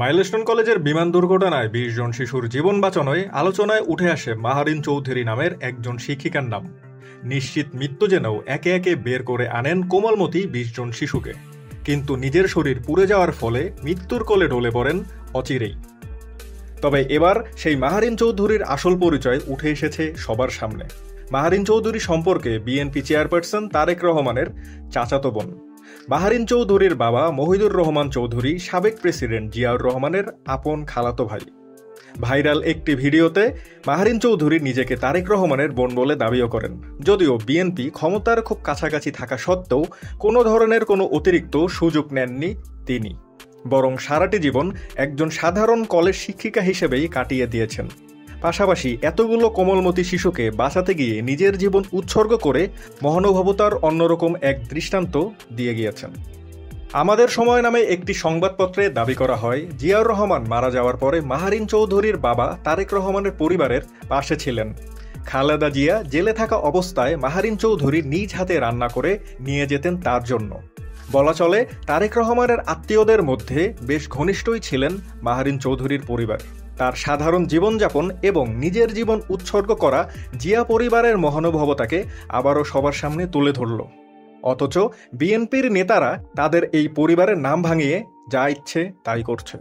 Milestone কলেজের বিমান দুর্ঘটনায় ২০ জন শিশুর জীবন বাঁচানোয় আলোচনায় উঠে আসে মাহারিন চৌধুরী নামের একজন শিক্ষিকার নাম। নিশ্চিত মৃত্যু জেনেও একে একে বের করে আনেন কোমলমতি ২০ জন শিশুকে, কিন্তু নিজের শরীর পুড়ে যাওয়ার ফলে মৃত্যুর কোলে ঢলে পড়েন অচিরেই। তবে এবার সেই মাহারিন চৌধুরীর আসল পরিচয় উঠে এসেছে সবার সামনে। মাহারিন চৌধুরী সম্পর্কে বিএনপি চেয়ারপারসন তারেক রহমানের চাচাতো বোন। মাহারিন চৌধুরীর বাবা মহিদুর রহমান চৌধুরী সাবেক প্রেসিডেন্ট জিয়াউর রহমানের আপন খালাতো ভাই। ভাইরাল একটি ভিডিওতে মাহারিন চৌধুরী নিজেকে তারেক রহমানের বোন বলে দাবিও করেন, যদিও বিএনপি ক্ষমতার খুব কাছাকাছি থাকা সত্ত্বেও কোনো ধরনের কোনো অতিরিক্ত সুযোগ নেননি তিনি, বরং সারাটি জীবন একজন সাধারণ কলেজ শিক্ষিকা হিসেবেই কাটিয়ে দিয়েছেন। পাশাপাশি এতগুলো কোমলমতি শিশুকে বাঁচাতে গিয়ে নিজের জীবন উৎসর্গ করে মহানুভবতার অন্যরকম এক দৃষ্টান্ত দিয়ে গিয়েছেন। আমাদের সময় নামে একটি সংবাদপত্রে দাবি করা হয়, জিয়াউর রহমান মারা যাওয়ার পরে মাহারিন চৌধুরীর বাবা তারেক রহমানের পরিবারের পাশে ছিলেন। খালেদা জিয়া জেলে থাকা অবস্থায় মাহারিন চৌধুরী নিজ হাতে রান্না করে নিয়ে যেতেন তার জন্য। বলা চলে তারেক রহমানের আত্মীয়দের মধ্যে বেশ ঘনিষ্ঠই ছিলেন মাহারিন চৌধুরীর পরিবার। তার সাধারণ জীবনযাপন এবং নিজের জীবন উৎসর্গ করা জিয়া পরিবারের মহানুভবতাকে আবারও সবার সামনে তুলে ধরল। অথচ বিএনপির নেতারা তাদের এই পরিবারের নাম ভাঙিয়ে যা ইচ্ছে তাই করছে।